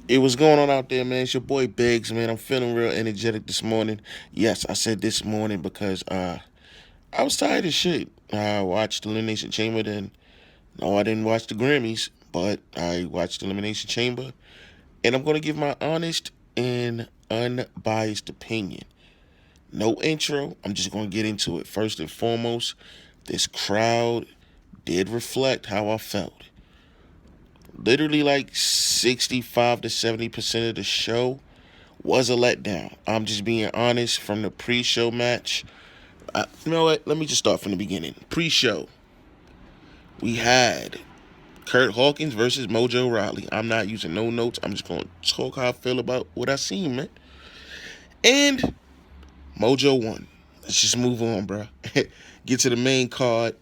It was going on out there, man. It's your boy Biggs, man. I'm feeling real energetic this morning. Yes, I said this morning because I was tired of shit. I watched Elimination Chamber, then no, I didn't watch the Grammys, but I watched Elimination Chamber, and I'm gonna give my honest and unbiased opinion. No intro. I'm just gonna get into it. First and foremost, this crowd did reflect how I felt. Literally, like 65 to 70% of the show was a letdown. I'm just being honest. From the pre-show match, you know what? Let me just start from the beginning. Pre-show, we had Kurt Hawkins versus Mojo Rawley. I'm not using no notes. I'm just going to talk how I feel about what I seen, man. And Mojo won. Let's just move on, bro. Get to the main card.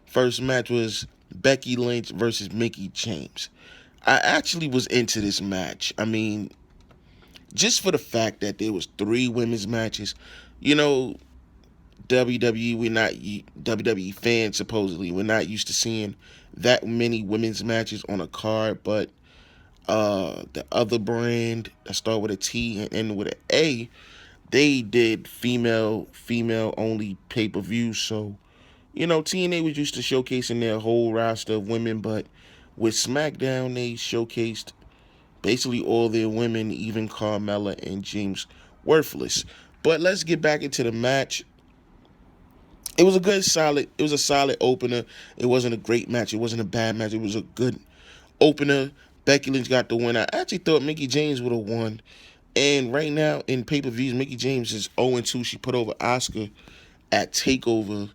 First match was Becky Lynch versus Mickey James. I actually was into this match. I mean, just for the fact that there was three women's matches. You know, WWE, we're not WWE fans supposedly. We're not used to seeing that many women's matches on a card, but the other brand that start with a T and end with an A, they did female only pay per view. So TNA was used to showcasing their whole roster of women, but with SmackDown they showcased basically all their women, even Carmella and James Worthless. But let's get back into the match. It was a good, solid. It was a solid opener. It wasn't a great match. It wasn't a bad match. It was a good opener. Becky Lynch got the win. I actually thought Mickey James would have won. And right now in pay per views, Mickey James is 0-2. She put over Oscar at Takeover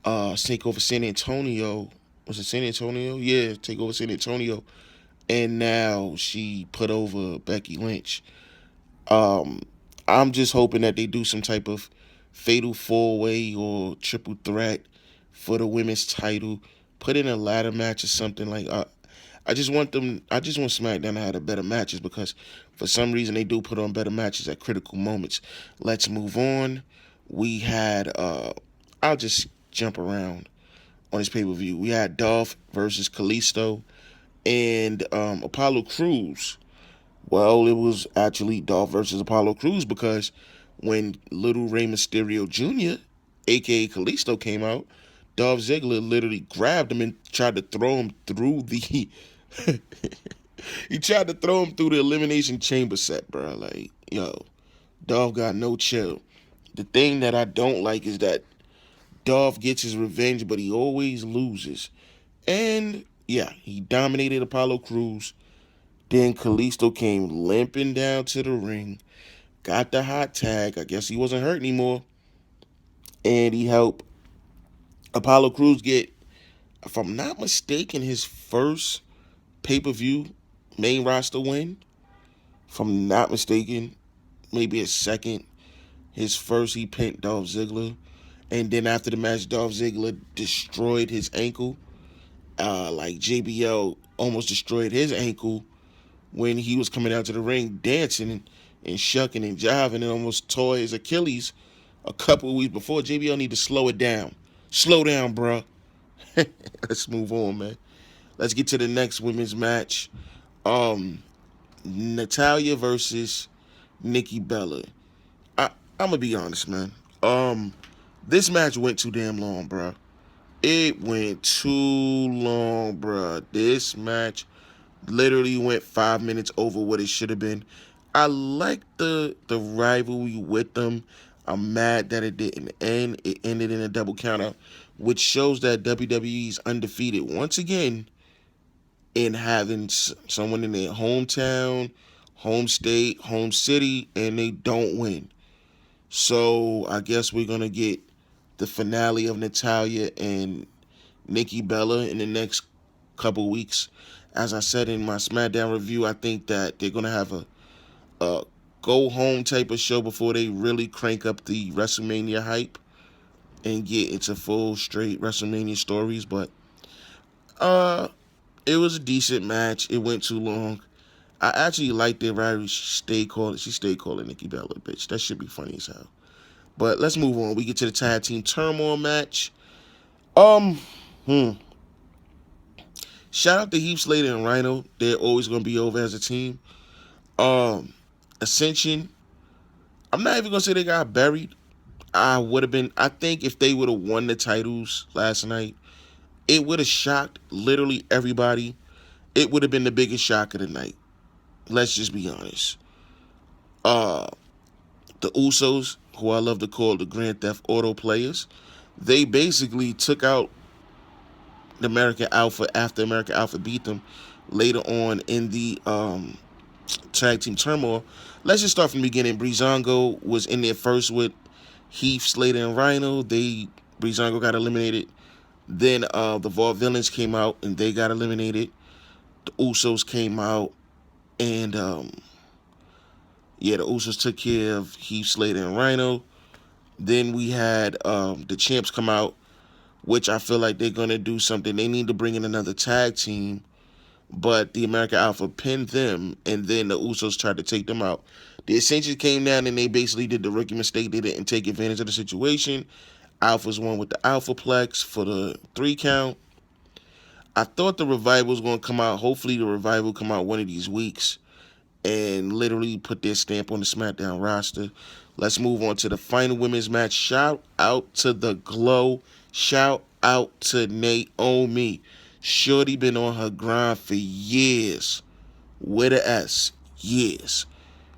San Antonio. Was it San Antonio? Yeah, Takeover San Antonio. And now she put over Becky Lynch. Um, I'm just hoping that they do some type of fatal four way or triple threat for the women's title. Put in a ladder match or something like. I just want them. I just want SmackDown to have the better matches because for some reason they do put on better matches at critical moments. Let's move on. We had. I'll just jump around on this pay per view. We had Dolph versus Kalisto and Apollo Crews. Well, it was actually Dolph versus Apollo Crews because when Little Rey Mysterio Jr., aka Kalisto, came out, Dolph Ziggler literally grabbed him and tried to throw him through the. He tried to throw him through the Elimination Chamber set, bro. Like, yo, Dolph got no chill. The thing that I don't like is that Dolph gets his revenge, but he always loses. And yeah, he dominated Apollo Crews. Then Kalisto came limping down to the ring, got the hot tag. I guess he wasn't hurt anymore. And he helped Apollo Crews get, if I'm not mistaken, his first pay per view main roster win. If I'm not mistaken, maybe his second. His first, he pinned Dolph Ziggler. And then after the match, Dolph Ziggler destroyed his ankle. Like JBL almost destroyed his ankle when he was coming out to the ring dancing and shucking and jiving and almost tore his Achilles a couple of weeks before. JBL need to slow it down. Slow down, bro. Let's move on, man. Let's get to the next women's match. Natalia versus Nikki Bella. I, I'm gonna be honest, man. This match went too damn long, bro. It went too long, bro. This match literally went 5 minutes over what it should have been. I like the rivalry with them. I'm mad that it didn't end. It ended in a double countout, which shows that WWE's undefeated once again in having someone in their hometown, home state, home city, and they don't win. So I guess we're gonna get the finale of Natalia and Nikki Bella in the next couple weeks. As I said in my SmackDown review, I think that they're gonna have a go home type of show before they really crank up the WrestleMania hype and get into full straight WrestleMania stories. But uh, it was a decent match. It went too long. I actually liked it. Ryrie She stayed calling Nikki Bella a bitch. That should be funny as hell. But let's move on. We get to the tag team turmoil match. Um, hmm. Shout out to Heath Slater and Rhino. They're always gonna be over as a team. Um, Ascension. I'm not even gonna say they got buried. I would have been. I think if they would have won the titles last night, it would have shocked literally everybody. It would have been the biggest shock of the night. Let's just be honest. Uh, the Usos, who I love to call the Grand Theft Auto players, they basically took out the American Alpha after American Alpha beat them later on in the tag team turmoil. Let's just start from the beginning. Breezango was in there first with Heath Slater and Rhino. Breezango got eliminated. Then the Vaudevillains came out and they got eliminated. The Usos came out and the Usos took care of Heath Slater and Rhino. Then we had the champs come out, which I feel like they're gonna do something. They need to bring in another tag team, but the American Alpha pinned them, and then the Usos tried to take them out. The Ascension came down and they basically did the rookie mistake. They didn't take advantage of the situation. Alpha's won with the Alphaplex for the 3 count. I thought the Revival was going to come out. Hopefully, the Revival come out one of these weeks and literally put their stamp on the SmackDown roster. Let's move on to the final women's match. Shout out to the Glow. Shout out to Naomi. Shorty been on her grind for years. With a S. Years.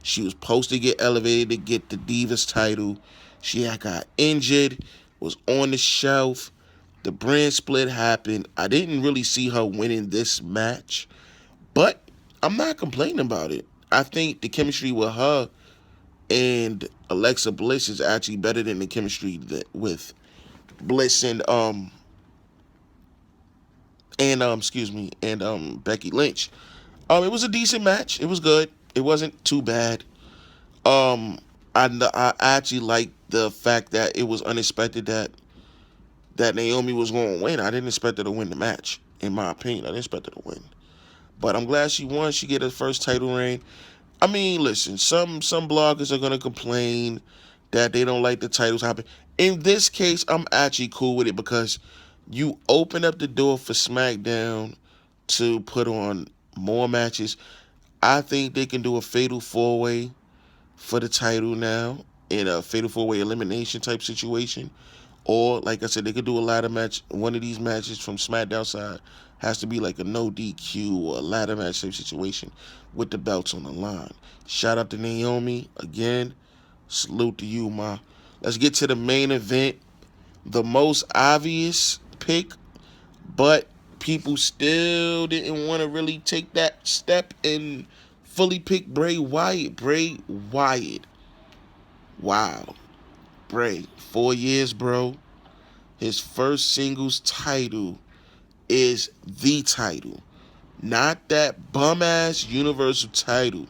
She was supposed to get elevated to get the Divas title. She had got injured, was on the shelf. The brand split happened. I didn't really see her winning this match, but I'm not complaining about it. I think the chemistry with her and Alexa Bliss is actually better than the chemistry with Bliss and Becky Lynch. It was a decent match. It was good. It wasn't too bad. Um, I actually liked the fact that it was unexpected that Naomi was going to win. I didn't expect her to win the match. In my opinion, I didn't expect her to win. But I'm glad she won. She get her first title reign. I mean, listen, some bloggers are gonna complain that they don't like the titles happen. In this case, I'm actually cool with it because you open up the door for SmackDown to put on more matches. I think they can do a fatal 4-way for the title now in a fatal 4-way elimination type situation. Or, like I said, they could do a ladder match. One of these matches from SmackDown side has to be like a no DQ or a ladder match type situation with the belts on the line. Shout out to Naomi again. Salute to you, ma. Let's get to the main event. The most obvious pick, but people still didn't want to really take that step and fully pick Bray Wyatt. Bray Wyatt. Wow. Bray, 4 years, bro. His first singles title is the title, not that bum ass Universal title.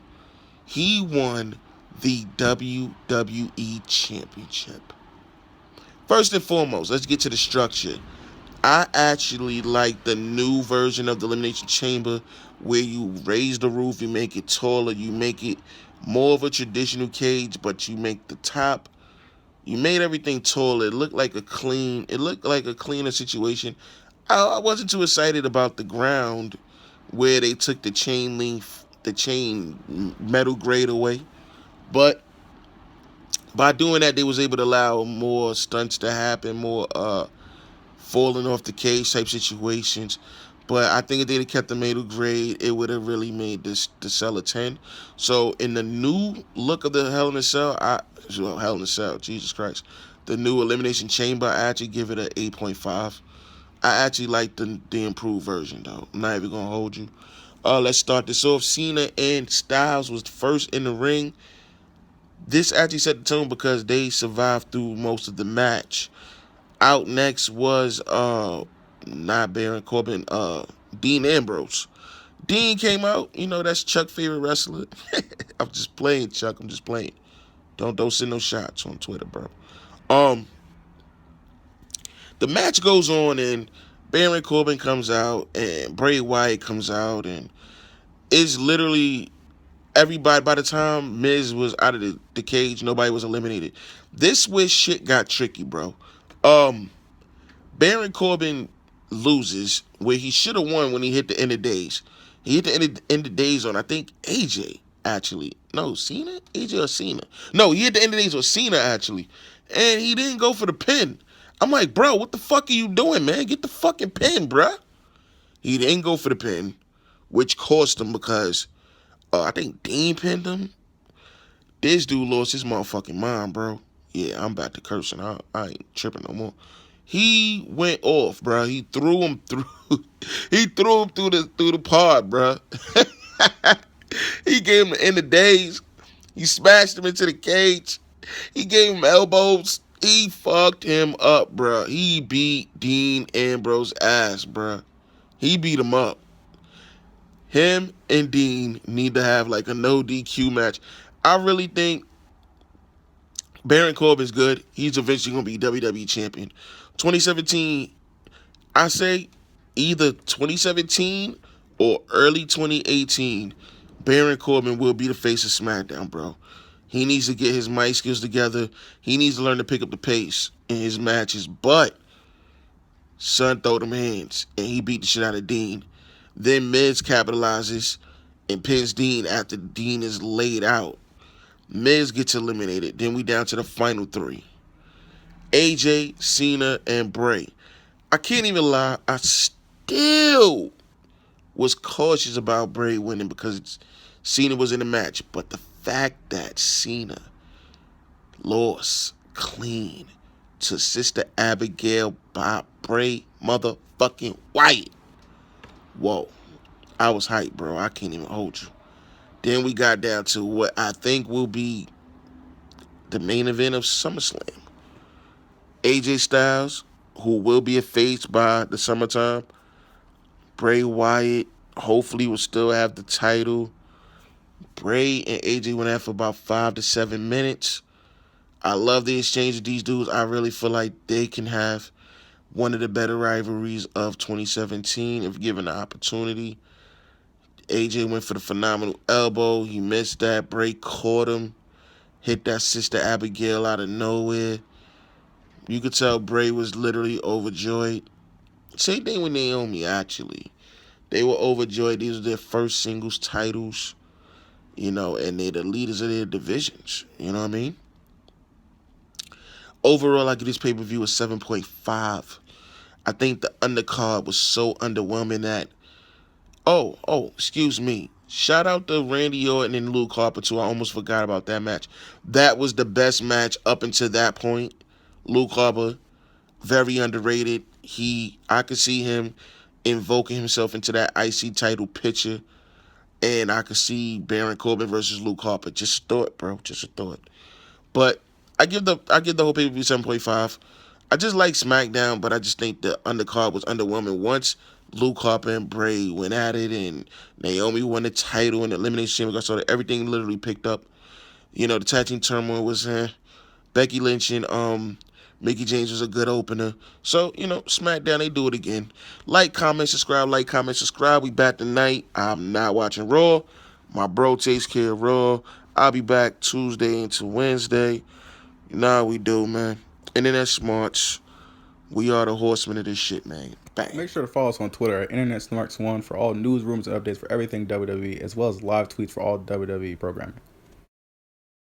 He won the WWE Championship. First and foremost, let's get to the structure. I actually like the new version of the Elimination Chamber where you raise the roof, you make it taller, you make it more of a traditional cage, but you make the top. You made everything taller. It looked like a cleaner situation. I wasn't too excited about the ground where they took the chain metal grade away. But by doing that, they was able to allow more stunts to happen, more falling off the cage type situations. But I think if they'd have kept the metal grade, it would have really made the cell a 10. So in the new look of the Hell in a Cell, Hell in a Cell, Jesus Christ, the new Elimination Chamber, I actually give it an 8.5. I actually like the improved version though. I'm not even gonna hold you. Let's start this off. Cena and Styles was first in the ring. This actually set the tone because they survived through most of the match. Out next was not Baron Corbin, Dean Ambrose. Dean came out, that's Chuck's favorite wrestler. I'm just playing, Chuck. I'm just playing. Don't send no shots on Twitter, bro. The match goes on and Baron Corbin comes out and Bray Wyatt comes out and it's literally everybody. By the time Miz was out of the cage, nobody was eliminated. This where shit got tricky, bro. Baron Corbin loses where he should have won when he hit the end of days. He hit the end of days on, I think, AJ, actually. No, Cena? AJ or Cena? No, he at the end of the days was Cena, actually. And he didn't go for the pin. I'm like, bro, what the fuck are you doing, man? Get the fucking pin, bruh. He didn't go for the pin, which cost him because I think Dean pinned him. This dude lost his motherfucking mind, bro. Yeah, I'm about to curse and I ain't tripping no more. He went off, bro. He threw him through. He threw him through the pod, bro. He gave him the end of days. He smashed him into the cage. He gave him elbows. He fucked him up, bro. He beat Dean Ambrose ass, bro. He beat him up. Him and Dean need to have like a no DQ match. I really think Baron Corbin's good. He's eventually going to be WWE champion. 2017, I say either 2017 or early 2018, Baron Corbin will be the face of SmackDown, bro. He needs to get his mic skills together. He needs to learn to pick up the pace in his matches. But son throw them hands, and he beat the shit out of Dean. Then Miz capitalizes and pins Dean after Dean is laid out. Miz gets eliminated. Then we down to the final three. AJ, Cena, and Bray. I can't even lie. I still was cautious about Bray winning because Cena was in the match. But the fact that Cena lost clean to Sister Abigail by Bray motherfucking Wyatt. Whoa. I was hyped, bro. I can't even hold you. Then we got down to what I think will be the main event of SummerSlam. AJ Styles, who will be effaced by the summertime. Bray Wyatt, hopefully will still have the title. Bray and AJ went out for about 5 to 7 minutes. I love the exchange of these dudes. I really feel like they can have one of the better rivalries of 2017 if given the opportunity. AJ went for the phenomenal elbow. He missed that. Bray caught him. Hit that Sister Abigail out of nowhere. You could tell Bray was literally overjoyed. Same thing with Naomi, actually. They were overjoyed. These were their first singles titles, and they're the leaders of their divisions. You know what I mean? Overall, I give this pay-per-view a 7.5. I think the undercard was so underwhelming that... excuse me. Shout out to Randy Orton and Luke Harper, too. I almost forgot about that match. That was the best match up until that point. Luke Harper, very underrated. I could see him invoking himself into that IC title picture. And I could see Baron Corbin versus Luke Harper. Just a thought, bro. Just a thought. But I give the whole pay-per-view 7.5. I just like SmackDown, but I just think the undercard was underwhelming. Once Luke Harper and Bray went at it, and Naomi won the title, and the Elimination Chamber got started, everything literally picked up. The tag team turmoil was Becky Lynch and Mickie James was a good opener. So, SmackDown, they do it again. Like, comment, subscribe. Like, comment, subscribe. We back tonight. I'm not watching Raw. My bro takes care of Raw. I'll be back Tuesday into Wednesday. We do, man. InternetSmarks. We are the horsemen of this shit, man. Bang. Make sure to follow us on Twitter at InternetSmarks1 for all news, rumors, and updates for everything WWE, as well as live tweets for all WWE programming.